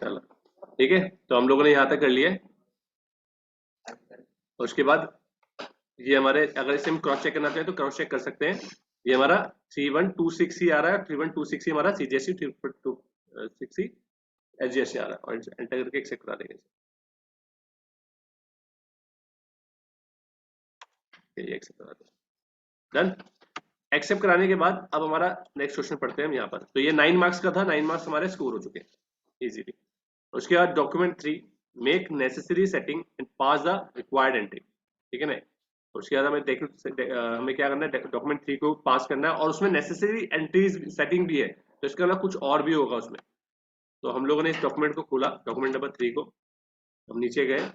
चलो ठीक है, तो हम लोगों ने यहाँ तक कर लिया। उसके बाद ये हमारे, अगर इसे हम क्रॉस चेक करना चाहें तो क्रॉस चेक कर सकते हैं। ये हमारा 3126 ही आ रहा है, 3126 ही हमारा CGST 3126 ही SGST आ रहा है, और एंटर करके एक्सेप्ट करा देंगे। ये एक्सेप्ट करा दें, डन। एक्सेप्ट कराने के बाद अब हमारा नेक्स्ट क्वेश्चन पढ़ते हैं हम यहाँ पर। तो ये 9 मार्क्स का था, 9 मार्क्स हमारे स्कोर हो चुके हैं इजीली। उसके बाद document 3, make necessary setting and pass the required entry, ठीक है ना। उसके बाद हमें हमें क्या करना है, डॉक्यूमेंट 3 को पास करना है, और उसमें नेसेसरी एंट्रीज सेटिंग भी है, तो इसके अलावा कुछ और भी होगा उसमें। तो हम लोगों ने इस डॉक्यूमेंट को खोला, डॉक्यूमेंट नंबर 3 को, हम नीचे गए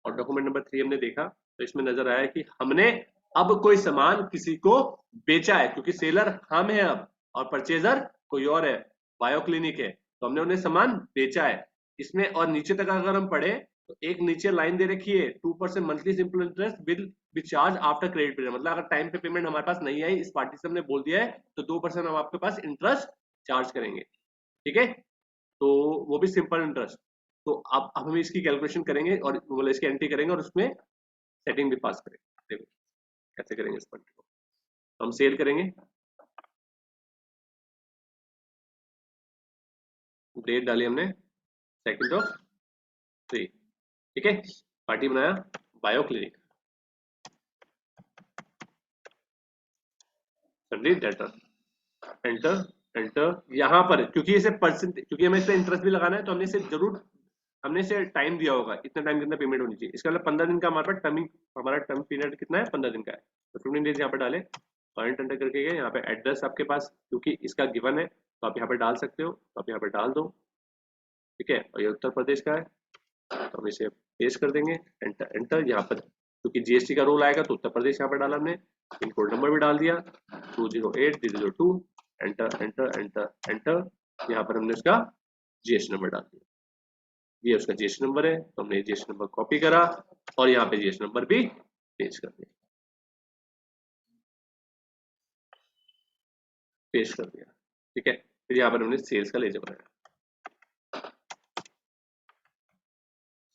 और डॉक्यूमेंट नंबर 3 हमने देखा, तो इसमें नजर आया कि हमने अब कोई सामान किसी को बेचा है, क्योंकि सेलर हम है अब और परचेजर कोई और है, बायो क्लिनिक है, तो हमने उन्हें सामान बेचा है इसमें। और नीचे तक अगर हम पढ़े तो एक नीचे लाइन दे रखी है, 2% monthly simple interest will be charge after credit period, मतलब अगर टाइम पे पेमेंट हमारे पास नहीं आई, इस पार्टी से हमने बोल दिया है, तो 2% हम आपके पास इंटरेस्ट चार्ज करेंगे, ठीक है, तो वो भी सिंपल इंटरेस्ट। तो अब हम इसकी कैलकुलेशन करेंगे और मतलब इसकी एंट्री करेंगे और उसमें सेटिंग भी पास करेंगे। देखो कैसे करेंगे इस पॉइंट को, हम सेल करेंगे, डेट डाली हमने 2/3, ठीक है, पार्टी बनाया bio clinic, debtor, enter enter. यहाँ पर क्योंकि इसे परसेंट, क्योंकि हमें इसे इंटरेस्ट भी लगाना है, तो हमने इसे जरूर, हमने इसे टाइम दिया होगा, इतना टाइम कितना पेमेंट होनी चाहिए, इसका मतलब 15 दिन का हमारे पास टर्मिंग, हमारा टर्म पीरियड कितना है, 15 दिन का है, तो 15 डेज यहाँ पे डाले, पॉइंट एंटर करके गए। यहाँ पे एड्रेस आपके पास क्योंकि इसका गिवन है, तो आप यहाँ पे डाल सकते हो, तो आप यहाँ पे डाल दो, ठीक है, और ये उत्तर प्रदेश का है, तो हम इसे पेस्ट कर देंगे, एंटर एंटर। यहाँ पर क्योंकि GST का रूल आएगा, तो उत्तर प्रदेश यहाँ पर डाला हमने, पिन कोड नंबर भी डाल दिया 208002, एंटर एंटर एंटर एंटर। यहाँ पर हमने उसका GST नंबर डाल दिया, ये उसका GST नंबर है, तो हमने GST नंबर कॉपी करा और यहाँ पे GST नंबर भी पेस्ट कर दिया, पेस्ट कर दिया, ठीक है। फिर यहाँ पर हमने सेल्स का लेजर बनाया,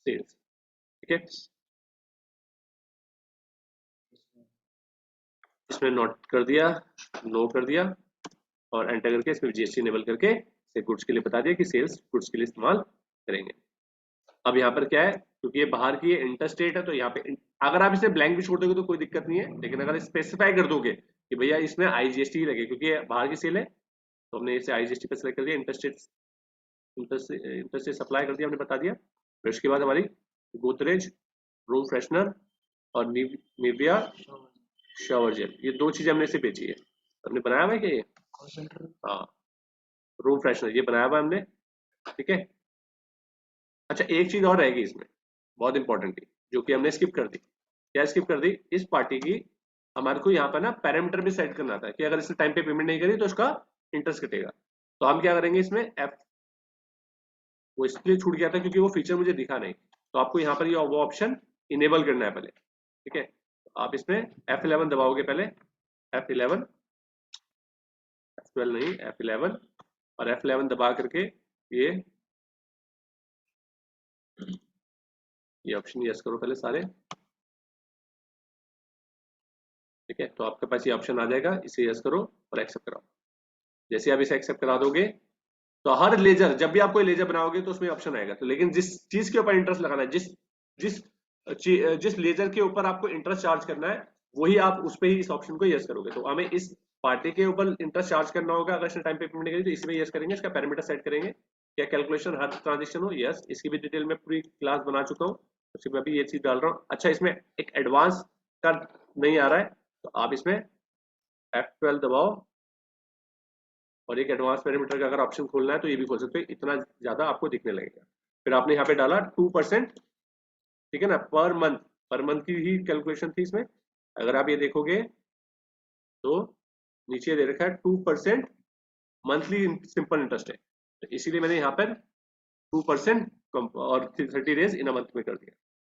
सेल्स, ठीक है, इसमें नोट कर दिया, नो कर दिया, और एंटर करके इसमें GST इनेबल करके इसे गुड्स के लिए बता दिया कि सेल्स गुड्स के लिए इस्तेमाल करेंगे। अब यहाँ पर क्या है, क्योंकि ये बाहर की इंटर स्टेट है, तो यहाँ पे अगर आप इसे ब्लैंक भी छोड़ दोगे तो कोई दिक्कत नहीं है, लेकिन अगर स्पेसिफाई कर दोगे कि भैया इसमें IGST ही लगे, क्योंकि ये बाहर की सेल है, तो हमने इसे IGST पे सेलेक्ट कर दिया, इंटर स्टेट सप्लाई कर दिया, हमने बता दिया। फिर उसके बाद हमारी गोदरेज रूम फ्रेशनर और निविया शावर जेल, ये 2 चीजें हमने इसे बेची है, हमने बनाया हुआ है क्या ये, हाँ, रूम फ्रेशनर ये बनाया हुआ हमने, ठीक है। अच्छा एक चीज और रहेगी इसमें बहुत इंपॉर्टेंट थी, जो कि हमने स्किप कर दी। क्या स्किप कर दी, इस पार्टी की हमारे को यहाँ पर ना पैरामीटर भी सेट करना था कि अगर इसने टाइम पे पेमेंट नहीं करी तो उसका इंटरेस्ट कटेगा। तो हम क्या करेंगे इसमें वो इसलिए छूट गया था क्योंकि वो फीचर मुझे दिखा नहीं, तो आपको यहाँ पर ये वो ऑप्शन इनेबल करना है पहले, ठीक है। तो आप इसमें F11 दबाओगे पहले, F11, F12 नहीं, F11, और F11 दबा करके ये ऑप्शन यस करो पहले सारे, ठीक है। तो आपके पास ये ऑप्शन आ जाएगा, इसे यस करो और एक्सेप्ट कराओ। जैसे आप इसे एक्सेप्ट करा दोगे तो हर लेजर, जब भी आप कोई लेजर बनाओगे तो उसमें ऑप्शन आएगा, तो लेकिन जिस चीज के ऊपर इंटरेस्ट लगाना है, जिस जिस लेजर के ऊपर आपको इंटरेस्ट चार्ज करना है, वही आप उस पर ही इस ऑप्शन को यस करोगे। तो हमें इस पार्टी के ऊपर इंटरेस्ट चार्ज करना होगा, अगर इसने टाइम पे पेमेंट करी तो इसमें यस करेंगे, इसका पैरामीटर सेट करेंगे, क्या कैलकुलेशन हर ट्रांजेक्शन हो, यस। इसकी भी डिटेल में पूरी क्लास बना चुका हूँ, उसके मैं भी ये चीज डाल रहा हूँ। अच्छा इसमें एक एडवांस का नहीं आ रहा है, तो आप इसमें F12 दबाओ, और एक एडवांस पैरामीटर का अगर ऑप्शन खोलना है तो ये भी खोल सकते हो, इतना ज्यादा आपको दिखने लगेगा। फिर आपने यहाँ पे डाला 2%, ठीक है ना, पर मंथ की ही कैलकुलेशन थी इसमें। अगर आप ये देखोगे तो नीचे दे रखा है 2% मंथली सिंपल इंटरेस्ट है, तो इसीलिए मैंने यहाँ पर 2% और 30 डेज इन अ मंथ में कर दिया।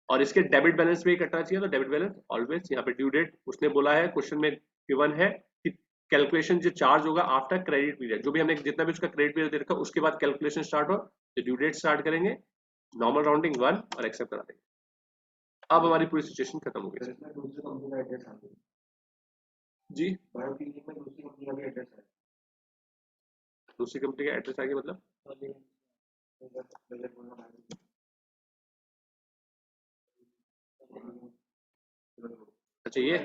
और इसके डेबिट बैलेंस भी कटना चाहिए, तो डेबिट बैलेंस ऑलवेज यहाँ पे ड्यू डेट उसने बोला है, क्वेश्चन में गिवन है कि कैलकुलेशन जो चार्ज होगा आफ्टर क्रेडिट पीरियड, जो भी हमने जितना भी उसका क्रेडिट पीरियड दे रखा उसके बाद कैलकुलेशन स्टार्ट हो, तो ड्यू डेट स्टार्ट करेंगे, नॉर्मल राउंडिंग 1 और एक्सेप्ट करा देंगे। अब हमारी पूरी सिचुएशन खत्म हो गई जी। दूसरी कंपनी का एड्रेस आ गया मतलब अच्छा ये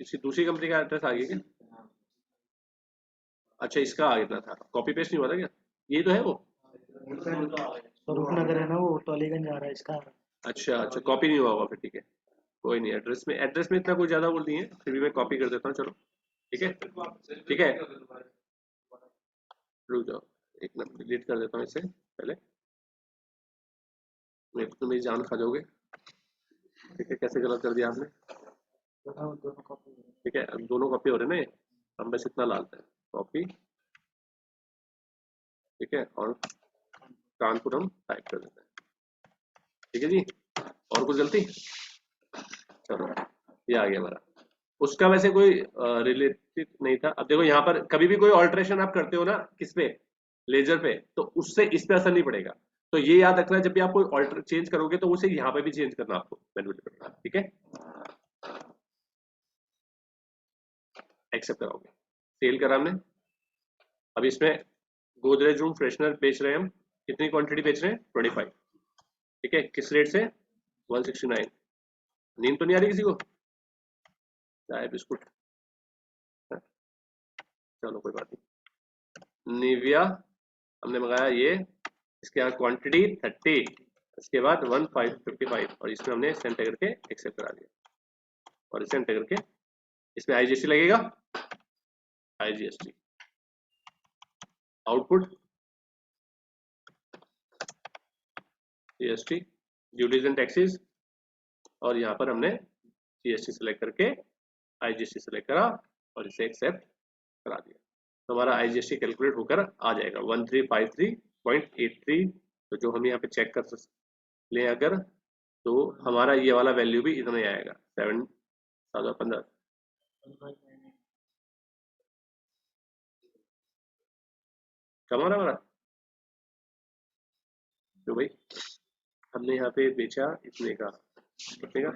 किसी दूसरी कंपनी का एड्रेस आ गया क्या? अच्छा इसका आ गया था, कॉपी पेस्ट नहीं हुआ था क्या? ये तो है वो। स्वरूपनगर है ना वो, टॉलीगंज आ रहा है इसका। अच्छा अच्छा कॉपी नहीं हुआ होगा फिर, ठीक है कोई नहीं। एड्रेस में इतना कोई ज्यादा वो नहीं है, फिर भी मैं कॉपी कर देता हूँ, चलो ठीक है ठीक है। रुक जाओ एक मिनट, डिलीट कर देता हूँ इसे पहले, नहीं तो मेरी जान खा जाओगे। ठीक है कैसे गलत कर दिया आपने, दोनों कॉपी। ठीक है अब दोनों कॉपी हो रहे हैं ना, हम बस इतना डालते हैं कॉपी, ठीक है और कानपुर हम टाइप कर देते हैं, ठीक है जी। और कुछ गलती, चलो ये आ गया हमारा। उसका वैसे कोई रिलेटेड नहीं था। अब देखो यहाँ पर कभी भी कोई ऑल्ट्रेशन आप करते हो ना किस पे, लेजर पे, तो उससे इस पे असर नहीं पड़ेगा। तो ये याद रखना जब भी आप कोई ऑल्टर चेंज करोगे तो उसे यहाँ पे भी चेंज करना आपको मैन्युअली करना, ठीक है। एक्सेप्ट कराओगे, सेल करा हमने। अब इसमें गोदरेज रूम फ्रेशनर बेच रहे हैं हम, कितनी क्वांटिटी बेच रहे हैं 25, ठीक है किस रेट से 169। नींद तो नहीं आ रही किसी को, चाय बिस्कुट, चलो कोई बात नहीं। निविया हमने मंगाया ये, इसके बाद क्वांटिटी 30, इसके बाद 1555 और इसमें हमने सेंड करके एक्सेप्ट करा दिया और इसे एंटर करके इसमें आईजीएसटी लगेगा, IGST output GST duties and taxes, और यहाँ पर हमने जीएसटी सेलेक्ट करके आईजीएसटी सेलेक्ट करा और इसे एक्सेप्ट करा दिया, तो हमारा आईजीएसटी कैलकुलेट होकर आ जाएगा 1353.83। तो जो हम यहाँ पे चेक कर लें अगर, तो हमारा ये वाला वैल्यू भी इतना ही आएगा 7,15। कम हो रहा हमारा, तो भाई हमने यहाँ पे बेचा इतने का, कितने का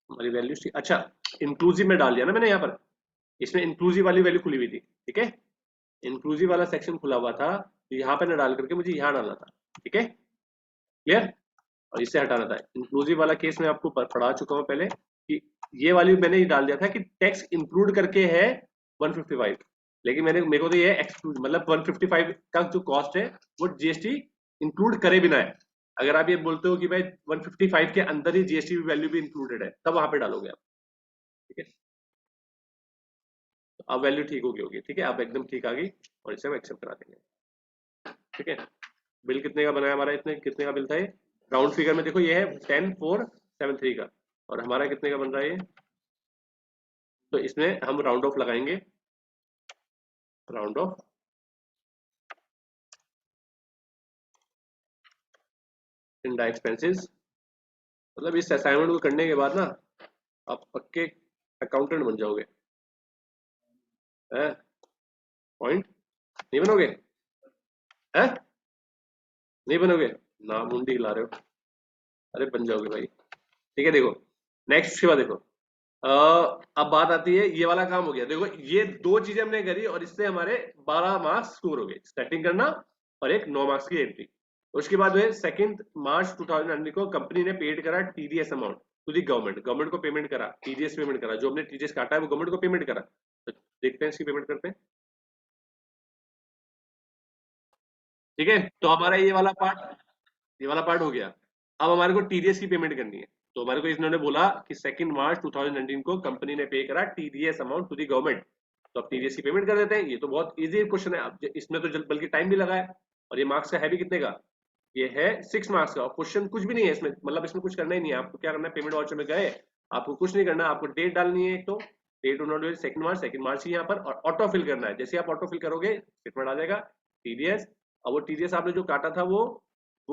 हमारी वैल्यू, अच्छा इंक्लूसिव में डाल दिया ना मैंने यहाँ पर, इसमें इंक्लूसिव वाली वैल्यू खुली हुई थी, ठीक है इंक्लूसिव वाला सेक्शन खुला हुआ था, तो यहाँ पे ना डाल करके मुझे यहाँ डालना था, ठीक है क्लियर। और इसे हटाना था, इंक्लूसिव वाला केस मैं आपको पढ़ा चुका हूँ पहले कि ये वाली मैंने ही डाल दिया था कि टैक्स इंक्लूड करके है 155, लेकिन मेरे को तो ये एक्सक्लूड मतलब 155 का जो कॉस्ट है वो जीएसटी इंक्लूड करे बिना है। अगर आप ये बोलते हो कि भाई 155 के अंदर ही जीएसटी वैल्यू भी इंक्लूडेड है, तब वहां पे डालोगे आप, ठीक है। तो अब वैल्यू ठीक होगी, ठीक है अब एकदम ठीक आ गई और इसे हम एक्सेप्ट करा देंगे, ठीक है। बिल कितने का बनाया हमारा, इतने कितने का बिल था ये, राउंड फिगर में देखो ये है 10473 का, और हमारा कितने का बन रहा है ये, तो इसमें हम राउंड ऑफ लगाएंगे, राउंड ऑफ इनडायरेक्ट एक्सपेंसेस, मतलब इस असाइनमेंट को करने के बाद ना आप पक्के अकाउंटेंट बन जाओगे, हैं पॉइंट नहीं बनोगे, हैं नहीं बनोगे ना, मुंडी हिला रहे हो, अरे बन जाओगे भाई, ठीक है। देखो नेक्स्ट शिवा देखो, अब बात आती है ये वाला काम हो गया, देखो ये दो चीजें हमने करी और इससे हमारे 12 मार्क्स स्कोर हो गए, सेटिंग करना और एक 9 मार्क्स की एंट्री। उसके बाद है 2 मार्च 2019 को कंपनी ने पेड करा TDS amount to the government, government को पेमेंट करा, टीडीएस पेमेंट करा, जो हमने टीडीएस काटा है वो गवर्नमेंट को पेमेंट करा, तो देखते हैं इसकी पेमेंट करते हैं, ठीक है। तो हमारा ये वाला पार्ट हो गया। अब हमारे को टीडीएस की पेमेंट करनी है, तो हमारे को इन्होंने बोला कि 2 मार्च 2019 को कंपनी ने पे करा TDS amount to the government, तो अब टीडीएस की पेमेंट कर देते हैं। ये तो बहुत इजी क्वेश्चन है, अब इसमें तो बल्कि टाइम भी लगा है, और ये मार्क्स का है भी कितने का, ये है 6 मार्क्स का, और क्वेश्चन कुछ भी नहीं है इसमें, मतलब इसमें कुछ करना ही नहीं है, आपको क्या करना है पेमेंट वाउचर में गए आपको कुछ नहीं करना, आपको डेट डालनी है, एक तो डेट उन्होंने सेकंड मार्च ही यहाँ पर, और ऑटो फिल करना है। जैसे आप ऑटो फिल करोगे स्टेटमेंट आ जाएगा टीडीएस, और वो टीडीएस आपने जो काटा था वो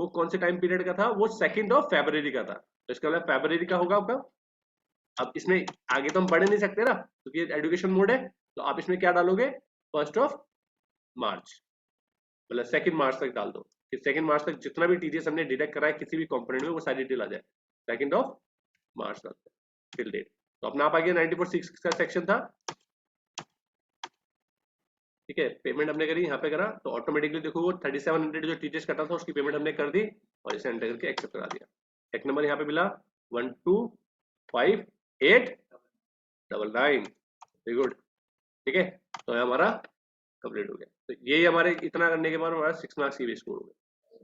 कौन से टाइम पीरियड का था, वो 2 फरवरी का था, तो इसका मतलब फरवरी का होगा आपका। अब इसमें आगे तो हम बढ़ नहीं सकते ना, क्योंकि तो एजुकेशन मोड है, तो आप इसमें क्या डालोगे, 1 मार्च, मतलब 2 मार्च तक डाल दो कि 2 मार्च तक जितना भी टीडीएस हमने डिडक्ट करा है किसी भी कंपोनेंट में वो सारी डिटेल आ जाए। 2 मार्च तक फिल डेट, तो अपना आप आ गया 94(6) का सेक्शन था, ठीक है। पेमेंट हमने करी, यहाँ पे करा, तो ऑटोमेटिकली देखो वो 3700 जो टीडीएस कटा था उसकी पेमेंट हमने कर दी, और इसे एंटर करके एक्सेप्ट करा दिया। चेक नंबर यहाँ पे मिला 125,899, वेरी गुड, ठीक है। तो हमारा कंप्लीट हो गया। तो ये हमारे इतना करने के बाद हमारा 6 मार्क्स की भी स्कोर हो गया।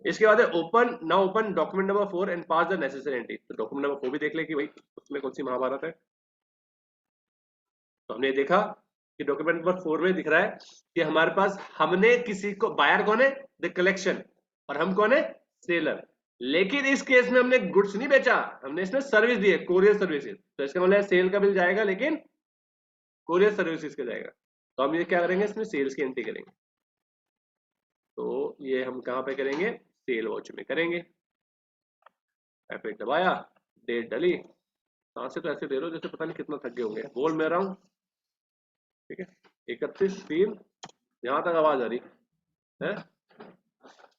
इसके बाद है open, now open document number 4 and pass the necessary entry. तो डॉक्यूमेंट नंबर 4 भी देख ले कि भाई उसमें कौन सी महाभारत है। तो हमने देखा कि डॉक्यूमेंट नंबर 4 में दिख रहा है कि हमारे पास, हमने किसी को, बायर कौन है, द कलेक्शन, और हम कौन है, सेलर। लेकिन इस केस में हमने गुड्स नहीं बेचा, हमने इसमें सर्विस दी है, कोरियर सर्विसेज। तो इसका मतलब सेल का बिल जाएगा लेकिन कोरियर सर्विसेज का जाएगा। तो हम ये क्या करेंगे, इसमें सेल्स की एंट्री करेंगे। तो ये हम कहाँ पे करेंगे, सेल वॉच में करेंगे। F8 दबाया, डेट डली, कहाँ से तो ऐसे दे रहे हो जैसे पता नहीं कितना थक गए होंगे, बोल मैं रहा हूँ, ठीक है। 31/3, यहाँ तक आवाज आ रही है।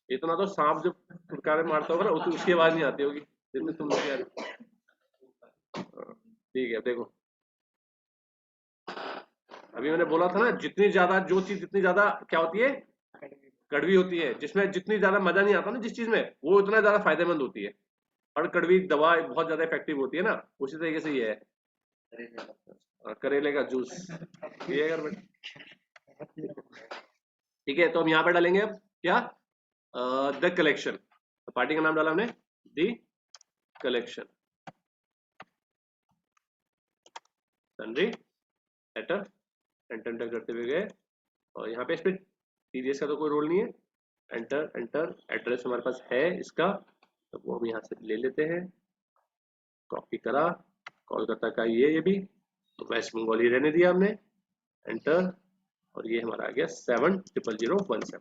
इतना तो सांप जब फुटकारे मारता होगा ना उसकी आवाज नहीं आती होगी जितनी तुम लोग यार। ठीक है, अब देखो, अभी मैंने बोला था ना, जितनी ज्यादा जो चीज जितनी ज्यादा क्या होती है, कड़वी होती है, जिसमें जितनी ज्यादा मजा नहीं आता ना जिस चीज में, वो उतना ज्यादा फायदेमंद होती है। और कड़वी दवा बहुत ज्यादा इफेक्टिव होती है ना, उसी तरीके से ये है करेले का जूस पिएगा बेटा। ठीक है, तो हम यहाँ पे डालेंगे अब क्या, द कलेक्शन। पार्टी का नाम डाला हमने the collection, sundry, letter, enter करते हुए गए, और यहाँ पे इसमें टीडीएस का तो कोई रोल नहीं है। एंटर एड्रेस हमारे पास है इसका, तो वो हम यहाँ से ले लेते हैं, कॉपी करा, कोलकाता का ये भी, तो वेस्ट बंगाल ही रहने दिया हमने, एंटर, और ये हमारा आ गया 700017।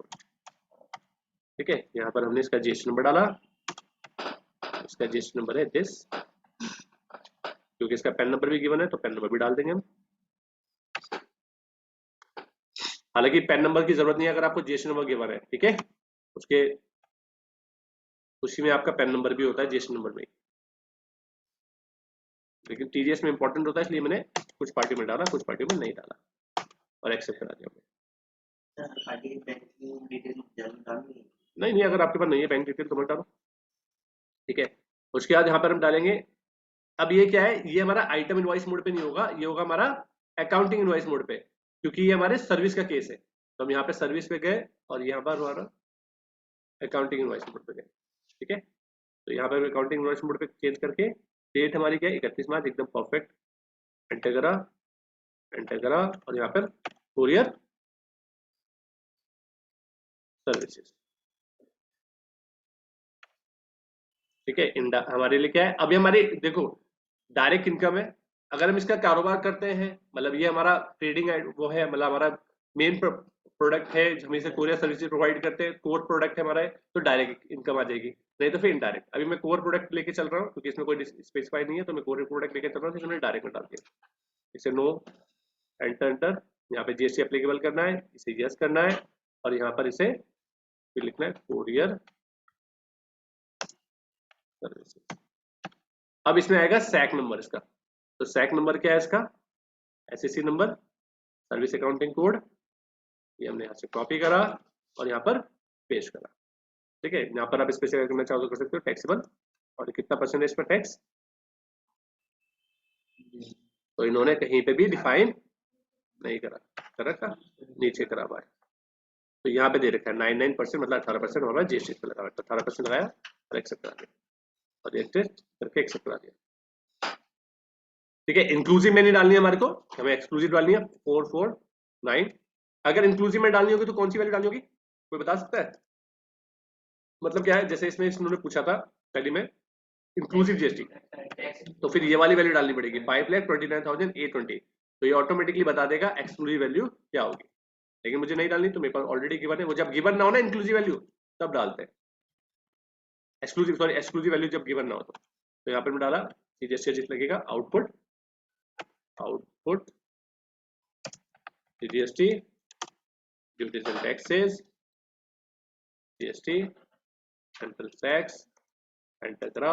ठीक है, यहाँ पर हमने इसका जीएसटी नंबर डाला, इसका जीएसटी नंबर है दिस, क्योंकि इसका पैन नंबर भी गिवन है तो पैन नंबर भी डाल देंगे हम। हालांकि पैन नंबर की जरूरत नहीं है अगर आपको जीएसटी नंबर गिवन है, ठीक है, उसके उसी में आपका पैन नंबर भी होता है जीएसटी नंबर में, लेकिन टीडीएस में इंपॉर्टेंट होता है, इसलिए मैंने कुछ पार्टी में डाला कुछ पार्टी में नहीं डाला, और एक्सेप्ट करा दिया। नहीं, अगर आपके पास नहीं है बैंक डिटेल तो मत डालो, ठीक है। उसके बाद यहाँ पर हम डालेंगे, अब ये क्या है, ये हमारा आइटम इनवॉइस मोड पे नहीं होगा, ये होगा हमारा अकाउंटिंग इनवॉइस मोड पे, क्योंकि ये हमारे सर्विस का केस है। तो हम यहाँ पे सर्विस पे गए और यहाँ पर हमारा अकाउंटिंग इनवॉइस मोड पे गए, ठीक है। तो यहाँ पर अकाउंटिंग इनवॉइस मोड पे चेंज करके डेट हमारी क्या है, 31 मार्च, एकदम परफेक्ट, एंटर करा, और यहाँ पर कोरियर सर्विसेज, ठीक है। हमारे लिए क्या है, अभी हमारी देखो डायरेक्ट इनकम है, अगर हम इसका कारोबार करते हैं, मतलब ये हमारा ट्रेडिंग वो है, मतलब हमारा मेन प्रोडक्ट है, हम इसे कोरियर सर्विसेज प्रोवाइड करते हैं, कोर प्रोडक्ट है हमारा है, तो डायरेक्ट इनकम आ जाएगी, नहीं तो फिर इनडायरेक्ट। अभी मैं कोर प्रोडक्ट लेके चल रहा हूँ क्योंकि इसमें कोई स्पेसिफाई नहीं है, तो मैं कोर प्रोडक्ट लेके चल रहा हूँ, इसमें डायरेक्ट में डाल दिया, इसे नो, एंटर, यहाँ पे जीएसटी एप्लीकेबल करना है, इसे यस करना है, और यहाँ पर इसे फिर लिखना है कोरियर सर्विसेज। अब इसमें आएगा सैक नंबर इसका, तो सैक नंबर क्या है इसका, SSC number, service accounting code, ये हमने यहाँ से कॉपी करा और यहाँ पर पेस्ट करा, ठीक है। यहाँ पर आप स्पेसिफाई करना चाहो तो कर सकते हो टैक्सेबल, और कितना परसेंट है इस पर टैक्स, तो इन्होंने कहीं पे भी डिफाइन नहीं करा, कर रखा, नीचे करा हुआ है, तो यहाँ पे दे रखा है 99%, मतलब 18% हमारा जीएसटी पे लगा, तो 18% लगाया और एक्सेप्ट करा दिया, और एक्सेप्ट करके एक्सेप्ट करा दिया, ठीक है। इंक्लूसिव में नहीं डालनी है हमारे को, हमें एक्सक्लूसिव डालनी है 449। अगर इंक्लूसिव में डालनी होगी तो कौन सी वैल्यू डालनी होगी, कोई बता सकता है, मतलब क्या है, जैसे इसमें इन्होंने पूछा था पहले में इंक्लूसिव जीएसटी, तो फिर ये वाली वैल्यू डालनी पड़ेगी 5,29,820, तो ये ऑटोमेटिकली बता देगा एक्सक्लूसिव वैल्यू क्या होगी, लेकिन मुझे नहीं डालनी, तो मेरे पास ऑलरेडी गिवन है, वो जब गिवन ना हो ना इंक्लूसिव वैल्यू तब डालते हैं, एक्सक्लूसिव वैल्यू जब गिवन ना हो तो यहाँ पर मैं डाला जीएसटी लगेगा output GST duties and taxes GST central tax enter करा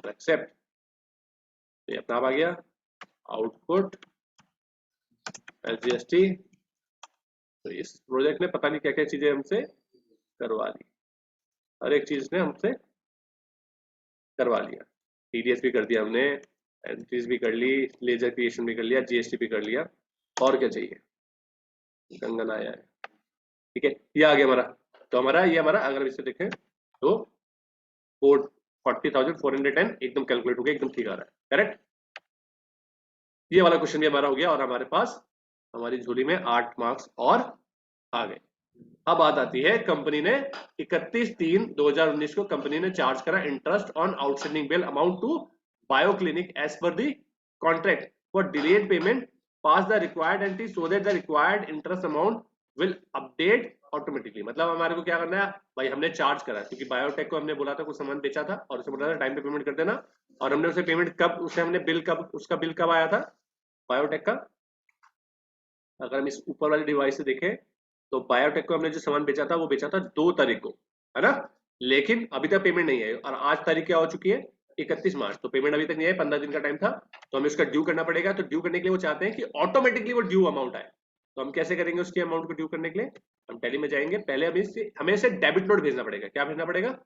एक्सेप्ट, तो ये अपना आ गया आउटपुट जीएसटी। तो इस प्रोजेक्ट ने पता नहीं क्या क्या चीजें हमसे करवा ली, हर एक चीज ने हमसे करवा लिया, टीडीएस भी कर दिया हमने, एंट्रीज भी कर ली, लेजर क्रिएशन भी कर लिया, जीएसटी भी कर लिया, और क्या चाहिए, गंगन आया है, ठीक है, ये आ गया हमारा। तो हमारा ये हमारा अगर इसे देखें तो 40,410 एकदम कैलकुलेट हो गया, एकदम ठीक आ रहा है, करेक्ट। ये वाला क्वेश्चन भी हमारा हो गया और हमारे पास हमारी झोली में 8 मार्क्स और आ गए। अब बात आती है, कंपनी ने 31/3/2019 को कंपनी ने चार्ज करा interest on outstanding bill amount to Bio Clinic as per the contract for delayed payment, pass the required entry so that the required interest amount will update automatically. मतलब हमारे को क्या करना है भाई, हमने चार्ज करा क्योंकि बायोटेक को हमने बोला था कुछ सामान बेचा था और उसे बोला था टाइम पे पेमेंट कर देना, और हमने उसे पेमेंट कब, उसे हमने बिल कब, उसका बिल कब आया था बायोटेक का, अगर हम इस ऊपर वाले डिवाइस से देखें तो बायोटेक को हमने जो सामान बेचा था वो बेचा था 2 तारीख को, है ना, लेकिन अभी तक पेमेंट नहीं आई, और आज तारीख क्या हो चुकी है 31 मार्च, तो पेमेंट अभी तक नहीं आई, 15 दिन का टाइम था, तो हमें उसका ड्यू करना पड़ेगा। तो ड्यू करने के लिए वो चाहते हैं कि ऑटोमेटिकली वो ड्यू अमाउंट आए, तो हम कैसे करेंगे उसके अमाउंट को ड्यू करने के लिए, हम टैली में जाएंगे, पहले हमें इसे डेबिट नोट भेजना पड़ेगा। क्या भेजना पड़ेगा,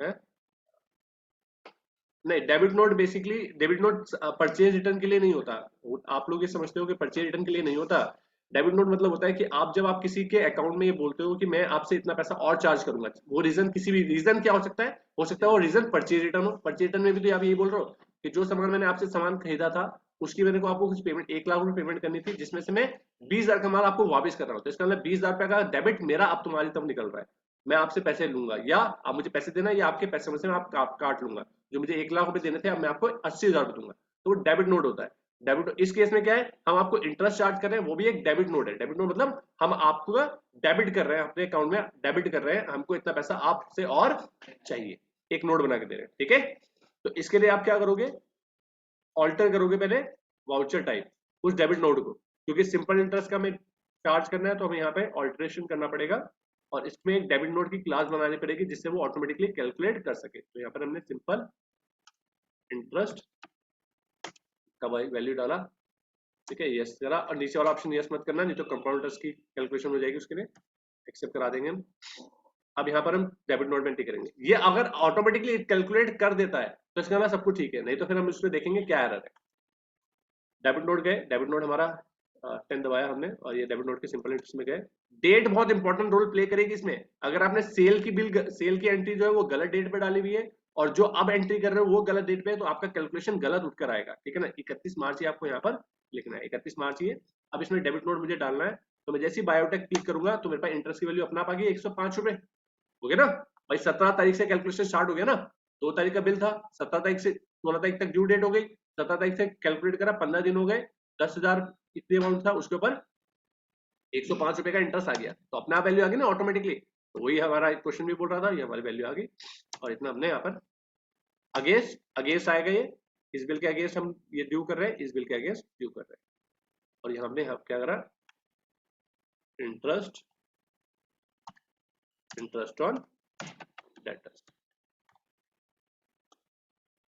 है? नहीं, debit note basically, debit note purchase return के लिए नहीं होता, आप लोग ये समझते हो कि परचेज रिटर्न के लिए नहीं होता। डेबिट नोट मतलब होता है कि आप जब आप किसी के अकाउंट में ये बोलते हो कि मैं आपसे इतना पैसा और चार्ज करूंगा, वो रीजन किसी भी रीजन क्या हो सकता है, वो रीजन परचेज रिटर्न हो। परचेज रिटर्न में भी तो आप यही बोल रहे हो कि जो सामान मैंने आपसे सामान खरीदा था उसकी मेरे को आपको कुछ पेमेंट 1 लाख रुपए पेमेंट करनी थी, जिसमें से मैं 20,000 का माल आपको वापस कर रहा हूँ, तो इसका मतलब 20,000 रुपए का डेबिट मेरा अब तुम्हारी तरफ निकल रहा है, मैं आपसे पैसे लूंगा, या आप मुझे पैसे देना या आपके पैसे में से मैं आप काट लूंगा, जो मुझे 1 लाख रुपए देने थे अब मैं आपको 80,000 रुपए दूंगा, तो वो डेबिट नोट होता है। डेबिट, इस केस में क्या है, हम आपको इंटरेस्ट चार्ज कर रहे हैं, वो भी एक डेबिट नोट है। डेबिट नोट मतलब हम आपको डेबिट कर रहे हैं, अपने अकाउंट में डेबिट कर रहे हैं, हमको इतना पैसा आपसे और चाहिए, एक नोट बना के दे रहे हैं, ठीक है। तो इसके लिए आप क्या करोगे, ऑल्टर करोगे पहले वाउचर टाइप उस डेबिट नोट को, क्योंकि सिंपल इंटरेस्ट का हमें चार्ज करना है तो हमें यहाँ पे ऑल्टरेशन करना पड़ेगा और इसमें एक डेबिट नोट की क्लास बनानी पड़ेगी जिससे वो ऑटोमेटिकली कैलकुलेट कर सके। तो यहाँ पर हमने सिंपल इंटरेस्ट का वैल्यू डाला, ठीक है, यस करा, और नीचे वाला ऑप्शन यस मत करना, नहीं तो कंपाउंड इंटरेस्ट की कैलकुलेशन हो जाएगी, उसके लिए एक्सेप्ट करा देंगे हम। अब यहाँ पर हम डेबिट नोट में एंट्री करेंगे, ये अगर ऑटोमेटिकली कैलकुलेट कर देता है तो इसका मतलब सब कुछ ठीक है, नहीं तो फिर हम उसमें देखेंगे क्या एरर है। डेबिट नोट गए, डेबिट नोट हमारा 10 दबाया हमने और ये डेबिट नोट के सिंपल इंटरेस्ट में गए। डेट बहुत इंपॉर्टेंट रोल प्ले करेगी इसमें, अगर आपने सेल की एंट्री जो है वो गलत डेट पे डाली हुई है और जो अब एंट्री कर रहे हो वो गलत डेट पे है, तो आपका कैलकुलेशन गलत उठकर आएगा, ठीक है ना। 31 मार्च ही आपको यहाँ पर लिखना है, 31 मार्च ही है। अब इसमें डेबिट नोट मुझे डालना है, तो मैं जैसे ही बायोटेक क्लिक करूंगा तो मेरे पास इंटरेस्ट की वैल्यू अपना आ गई 105 रुपए, हो गया ना भाई। 17 तारीख से कैलकुलेशन स्टार्ट हो गया ना, 2 तारीख का बिल था, 17 तारीख से 16 तारीख तक ड्यू डेट हो गई, 17 तारीख से कैलकुलेट करा, 15 दिन हो गए, 10,000 इतने अमाउंट था, उसके ऊपर 105 रुपए का इंटरेस्ट आ गया, तो अपना वैल्यू आ गई ना ऑटोमेटिकली। तो वही हमारा क्वेश्चन भी बोल रहा था, ये हमारी वैल्यू आ गई और इतना हमने यहाँ पर अगेंस्ट आएगा, ये इस बिल के अगेंस्ट हम ये ड्यू कर रहे हैं, इस बिल के अगेंस्ट ड्यू कर रहे हैं, और ये हमने क्या करा, इंटरेस्ट ऑन डेटर्स।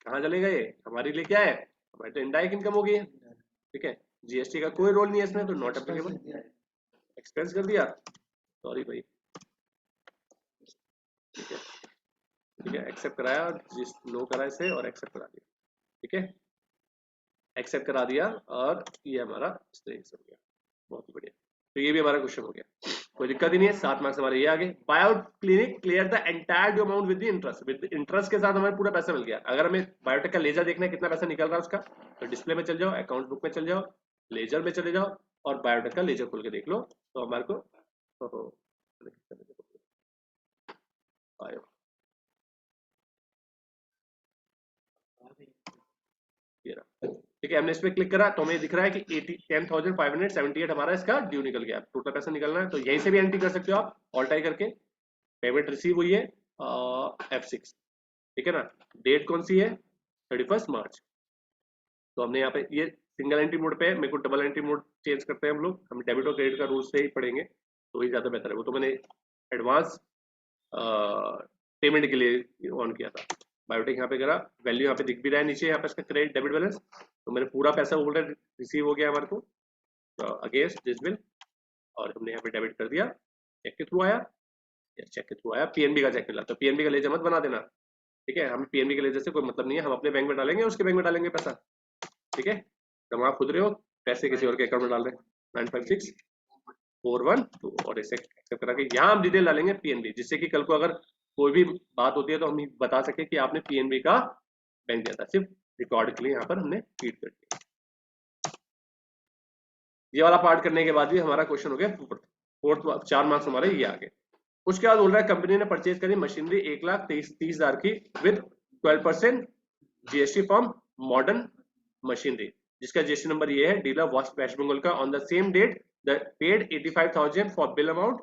कहाँ चलेगा ये, हमारे लिए क्या है, हमारी तो इनडायरेक्ट इनकम हो गई है, ठीक है, जीएसटी का कोई रोल नहीं है इसमें, तो नॉट एप्लीकेबल, एक्सपेंस कर दिया, सॉरी भाई, ठीक है, ठीक है, एक्सेप्ट कराया और जिस नो करा इसे और एक्सेप्ट करा दिया, ठीक है, एक्सेप्ट करा दिया और ये हमारा इस तरीके से हो गया, बहुत ही बढ़िया। तो ये भी हमारा क्वेश्चन हो गया, कोई दिक्कत ही नहीं है, 7 मार्क्स हमारे ये आ गए। Bio clinic clear the entire due amount with interest, with interest के साथ हमें पूरा पैसा मिल गया। अगर हमें बायोटेक का लेजर देखना है कितना पैसा निकल रहा है उसका, तो डिस्प्ले में चल जाओ, अकाउंट बुक में चल जाओ, लेजर में चले जाओ और बायोटेक का लेजर खोल के देख लो, तो हमारे को ओहो, आयो ये रहा। ठीक है, हमने इस पे क्लिक करा तो हमें दिख रहा है कि 10,578 हमारा इसका ड्यू निकल गया। टोटल पैसा निकलना है तो यहीं से भी एंट्री कर सकते हो आप, ऑल्ट आई करके। पेमेंट रिसीव हुई है F6, ठीक है ना। डेट कौन सी है, 31 मार्च। तो हमने यहाँ पे ये सिंगल एंट्री मोड पे है, मेरे को डबल एंट्री मोड चेंज करते हैं हम लोग, हम डेबिट और क्रेडिट का रूल से ही पढ़ेंगे तो वही ज्यादा बेहतर है। वो तो मैंने एडवांस पेमेंट के लिए ऑन किया था। बायोटेक यहाँ पे करा, वैल्यू यहाँ पे दिख भी रहा है नीचे, यहाँ पे इसका क्रेडिट डेबिट बैलेंस, तो मैंने पूरा पैसा ऑलरेडी रिसीव हो गया हमारे को अगेंस्ट दिस बिल, और हमने यहाँ पे डेबिट कर दिया। चेक के थ्रू आया, चेक के थ्रू आया, पीएनबी का चेक मिला, तो पीएनबी का लेजर मत बना देना, ठीक है। हमें पीएनबी के लेजर से कोई मतलब नहीं है, हम अपने बैंक में डालेंगे, उसके बैंक में डालेंगे पैसा, ठीक है। तो आप खुद रहे हो, पैसे किसी और के अकाउंट में डाल रहे हैं 956412 और इसे एक्सेप्ट करा के यहाँ हम डिटेल डालेंगे पीएनबी, जिससे कि कल को अगर कोई भी बात होती है तो हम बता सके कि आपने पीएनबी का बैंक दिया था, सिर्फ रिकॉर्ड के लिए यहाँ पर हमने फीड कर दिया। ये वाला पार्ट करने के बाद भी हमारा क्वेश्चन हो गया फोर्थ, 4 मार्क्स हमारे ये आ गए। उसके बाद बोल रहा है कंपनी ने परचेज करी मशीनरी 1,30,30,000 की with 12% GST from Modern Machinery, जिसका जीएसटी नंबर ये है, डीलर वेस्ट बंगाल का, on the same date the paid 85,000 for bill amount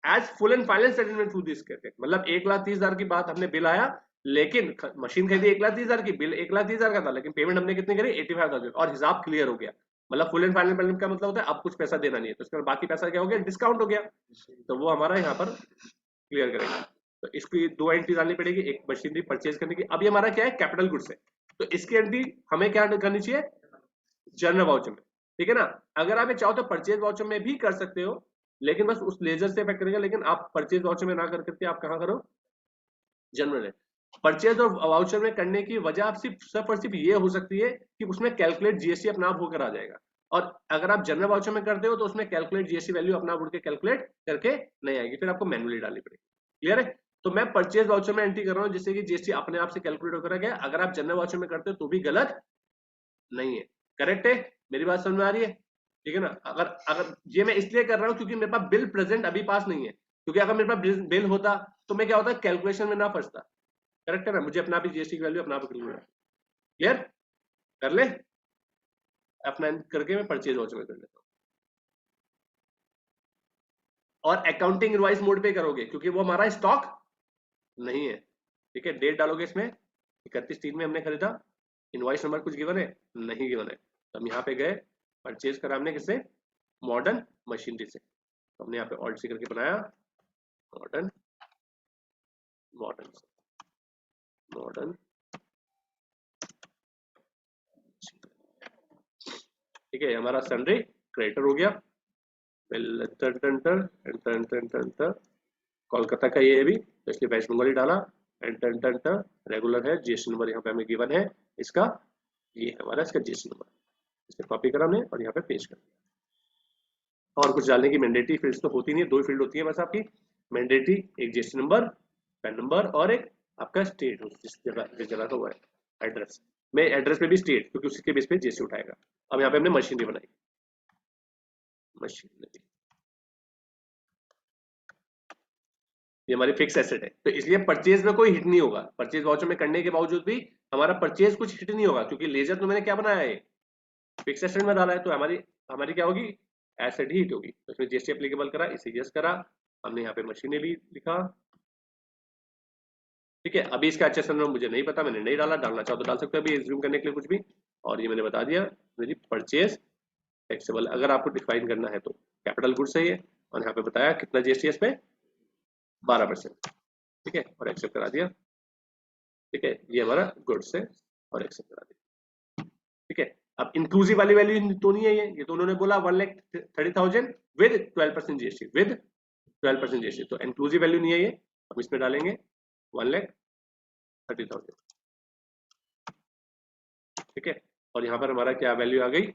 as full and final settlement through this कहते हैं। मतलब 1,30,000 की बात हमने बिल आया, लेकिन मशीन खरीदी 1,30,000 की, बिल 1,30,000 का था, लेकिन पेमेंट हमने कितनी करी 85,000 और हिसाब क्लियर हो गया। मतलब फुल एंड फाइनल पेमेंट का मतलब होता है अब कुछ पैसा देना नहीं है, तो इसका बाकी पैसा क्या हो गया, डिस्काउंट हो गया, तो वो हमारा यहाँ पर क्लियर करेगा। तो इसकी 2 एंट्री डालनी पड़ेगी, एक मशीनरी परचेज करने की। अब ये हमारा क्या है, कैपिटल गुड्स है, तो इसकी एंट्री हमें क्या करनी चाहिए, जनरल वाउचर में, ठीक है ना। अगर आप चाहो तो परचेज वाउचर में भी कर सकते हो, लेकिन बस उस लेजर से इफेक्ट करेगा, लेकिन आप परचेज वाउचर में ना करके आप कहाँ करो, जनरल है। परचेज और वाउचर में करने की वजह आप सिर्फ और सिर्फ ये हो सकती है कि उसमें कैलकुलेट जीएसटी अपना आप होकर आ जाएगा, और अगर आप जनरल वाउचर में करते हो तो उसमें कैलकुलेट जीएसटी वैल्यू अपना उड़ के कैलकुलेट करके नहीं आएगी, फिर आपको मैनुअली डालनी पड़ेगी। क्लियर है। तो मैं परचेज वाउचर में एंट्री कर रहा हूँ जिससे कि जीएसटी अपने आप से कैलकुलेट होकर आ गया। अगर आप जनरल वाउचर में करते हो तो भी गलत नहीं है, करेक्ट है। मेरी बात समझ में आ रही है, ठीक है ना। अगर अगर ये मैं इसलिए कर रहा हूँ क्योंकि मेरे पास बिल प्रेजेंट अभी पास नहीं है, क्योंकि अगर मेरे पास बिल होता तो मैं क्या होता, कैलकुलेशन में ना फंसता, करेक्ट है ना। मुझे अपना भी जीएसटी की वैल्यू अपना आप क्लियर कर ले, अपना करके मैं परचेज वाउचर में कर लेता हूँ। और अकाउंटिंग इनवॉइस मोड पे करोगे क्योंकि वो हमारा स्टॉक नहीं है, ठीक है। डेट डालोगे इसमें 31/3 में हमने खरीदा, इनवॉइस नंबर कुछ गिवन है नहीं गिवन है, तो हम यहाँ पे गए, परचेज करा हमने किससे, मॉडर्न मशीनरी से, तो हमने यहाँ पे ऑल्ट सी करके बनाया मॉडर्न, मॉडर्न ठीक है। हमारा सन्ड्री क्रेडिटर हो गया, कोलकाता का ये है भी, तो इसलिए वेस्ट बंगाल ही डाला, रेगुलर है, जीएसटी नंबर यहाँ पे हमें गिवन है इसका, ये है हमारा इसका जीएसटी नंबर, इसे कॉपी करा हमने और यहाँ पे पेस्ट कर दिया। और कुछ डालने की मैंडेटरी फील्ड्स तो होती नहीं है, 2 फील्ड होती है बस आपकी मैंडेटरी, एक जीएसटी नंबर, पैन नंबर, और एक आपका स्टेट जिस जगह का हुआ है एड्रेस में, एड्रेस पे भी स्टेट, क्योंकि उसके बेस पे जीएसटी उठाएगा। अब यहाँ पे हमने मशीनरी बनाई, मशीनरी ये हमारी फिक्स एसेट है, तो इसलिए परचेज में कोई हिट नहीं होगा। परचेज वाउचर में करने के बावजूद भी हमारा परचेज कुछ हिट नहीं होगा, क्योंकि लेजर तो मैंने क्या बनाया है, फिक्स एसेट में डाला है, तो हमारी हमारी क्या होगी, एसेट ही हिट होगी। तो इसमें जीएसटी एप्लीकेबल करा, इसे यस करा, हमने यहाँ पे मशीनरी लिखा, ठीक है। अभी इसका अच्छा नंबर मुझे नहीं पता, मैंने नहीं डाला, डालना चाहो तो डाल सकते हो अभी एज्यूम करने के लिए कुछ भी, और ये मैंने बता दिया मेरी परचेज टैक्सेबल, अगर आपको डिफाइन करना है तो कैपिटल गुड्स है ये, और यहाँ पे बताया कितना जीएसटी है इस पे 12%, ठीक है, और एक्सेप्ट करा दिया, ठीक है। ये हमारा गुड्स है और एक्सेप्ट करा दिया, ठीक है। अब इंक्लूसिव वाली वैल्यू तो नहीं है ये तो उन्होंने बोला 1,30,000 विद 12% जीएसटी, विद 12% जीएसटी, तो इंक्लूसिव वैल्यू नहीं है ये, हम इसमें डालेंगे 1,30,000, ठीक है। और यहाँ पर हमारा क्या वैल्यू आ गई,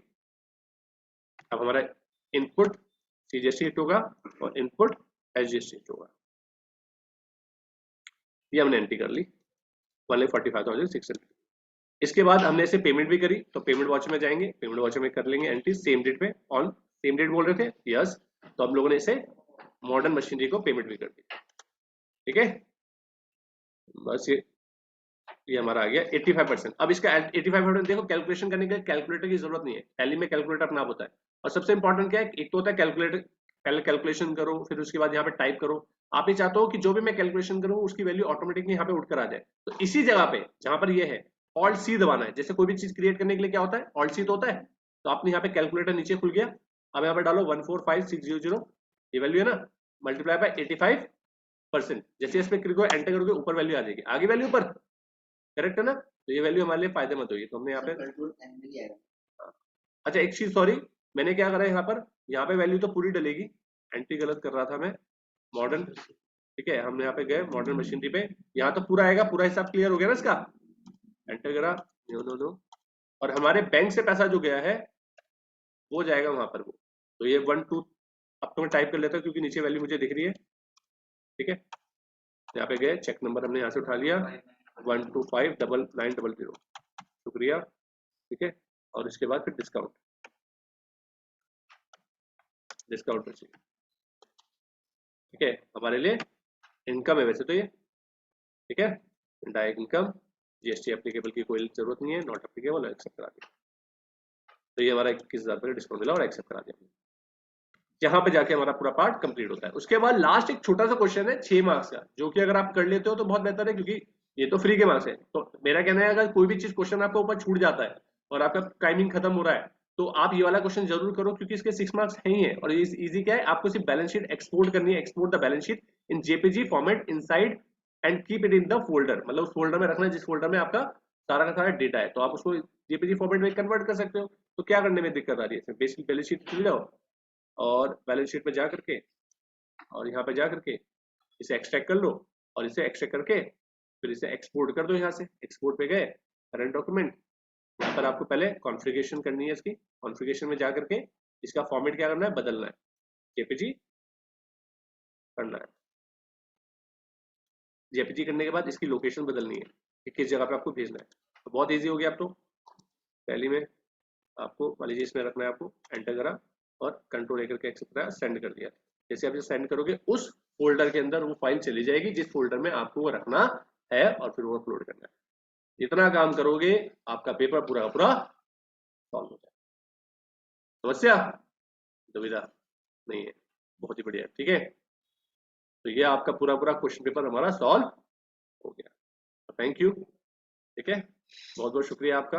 अब हमारा इनपुट सीजीएसटी हिट होगा और इनपुट एसजीएसटी हिट होगा, ये हमने एंट्री कर ली 1,45,600। इसके बाद हमने इसे पेमेंट भी करी, तो पेमेंट वाउचर में जाएंगे, पेमेंट वाउचर में कर लेंगे एंट्री सेम डेट पे, ऑन सेम डेट बोल रहे थे, यस, तो हम लोगों ने इसे मॉडर्न मशीनरी को पेमेंट भी कर दी। ठीक है, बस ये हमारा आ गया 85%। अब इसका 85% देखो, कैलकुलेशन करने के लिए कैलकुलेटर की जरूरत नहीं है, टैली में कैलकुलेटर अपना होता है। और सबसे इंपॉर्टेंट क्या है, एक तो होता है कैलकुलेटर, पहले कैलकुलेशन करो, फिर उसके बाद यहाँ पे टाइप करो। आप ये चाहते हो कि जो भी मैं कैलकुलेशन करूँ उसकी वैल्यू ऑटोमेटिकली यहाँ पे उठकर आ जाए, तो इसी जगह पे जहां पर ये है ऑल्ट सी दबाना है। जैसे कोई भी चीज क्रिएट करने के लिए क्या होता है, ऑल्ट सी तो होता है। तो आपने यहाँ पे कैलकुलेटर नीचे खुल गया, अब यहाँ पे डालो 145600, ये वैल्यू है ना, मल्टीप्लाई बाय 85%। जैसे इसमें क्लिक करो, एंटर करोगे, ऊपर वैल्यू आ जाएगी, आगे वैल्यू ऊपर, करेक्ट है ना। तो ये वैल्यू हमारे लिए फायदेमंद होगी, तो हमने यहाँ पे अच्छा एक चीज सॉरी, मैंने क्या करा यहाँ पे वैल्यू तो पूरी डलेगी, एंट्री गलत कर रहा था मैं, मॉडर्न, ठीक है, हमने यहाँ पे गए मॉडर्न मशीनरी पे, यहाँ तो पूरा आएगा, पूरा हिसाब क्लियर हो गया ना इसका, एंटर करा, नो, और हमारे बैंक से पैसा जो गया है वो जाएगा वहां पर वो, तो ये 1 2, अब तो मैं टाइप कर लेता हूँ क्योंकि नीचे वैल्यू मुझे दिख रही है। ठीक है, यहाँ पे गए, चेक नंबर हमने यहाँ से उठा लिया 1259900, शुक्रिया। ठीक है, और इसके बाद फिर डिस्काउंट पर चाहिए। ठीक है, हमारे लिए इनकम है वैसे तो ये, ठीक है, डायरेक्ट इनकम, जीएसटी एप्लीकेबल की कोई जरूरत नहीं है, नॉट एप्लीकेबल, एक्सेप्ट करा दिया। तो ये हमारा 21,000 का डिस्काउंट मिला और एक्सेप्ट करा दिया, यहाँ पे जाके हमारा पूरा पार्ट कंप्लीट होता है। उसके बाद लास्ट एक छोटा सा क्वेश्चन है 6 मार्क्स का, जो कि अगर आप कर लेते हो तो बहुत बेहतर है, क्योंकि ये तो फ्री के मार्क्स है। तो मेरा कहना है अगर कोई भी चीज क्वेश्चन आपका ऊपर छूट जाता है और आपका टाइमिंग खत्म हो रहा है, तो आप ये वाला क्वेश्चन जरूर करो, क्योंकि इसके 6 मार्क्स है ही है। और ये इजी क्या है, आपको सिर्फ बैलेंस शीट एक्सपोर्ट करनी है, export the balance sheet in JPG format inside and keep it in the folder, मतलब उस फोल्डर में रखना है जिस फोल्डर में आपका सारा का सारा डेटा है, तो आप उसको जेपीजी फॉर्मेट में कन्वर्ट कर सकते हो। तो क्या करने में दिक्कत आ रही है, बेसिक बैलेंस शीट खुल जाओ और बैलेंस शीट में जा करके और यहाँ पे जा करके इसे एक्सट्रैक्ट कर लो, और इसे एक्सट्रैक्ट करके फिर इसे एक्सपोर्ट कर दो। यहाँ से एक्सपोर्ट पे गए, करंट डॉक्यूमेंट, यहाँ पर आपको पहले कॉन्फ़िगरेशन करनी है इसकी, कॉन्फ़िगरेशन में जा करके इसका फॉर्मेट क्या करना है, बदलना है, जेपीजी करना है। जेपीजी करने के बाद इसकी लोकेशन बदलनी है कि किस जगह पे आपको भेजना है। तो बहुत ईजी हो गया। अब तो पहली में आपको मान लीजिए इसमें रखना है, आपको एंटर करा और कंट्रोल लेकर के एक्सेप्ट करा, सेंड कर दिया। जैसे आप सेंड करोगे उस फोल्डर के अंदर वो फाइल चली जाएगी जिस फोल्डर में आपको वो रखना है, और फिर वो अपलोड करना है। इतना काम करोगे आपका पेपर पूरा का पूरा सॉल्व हो जाएगा। समस्या दुविधा नहीं है, बहुत ही बढ़िया। ठीक है, तो ये आपका पूरा पूरा क्वेश्चन पेपर हमारा सॉल्व हो गया। Thank you. ठीक है, बहुत बहुत शुक्रिया आपका।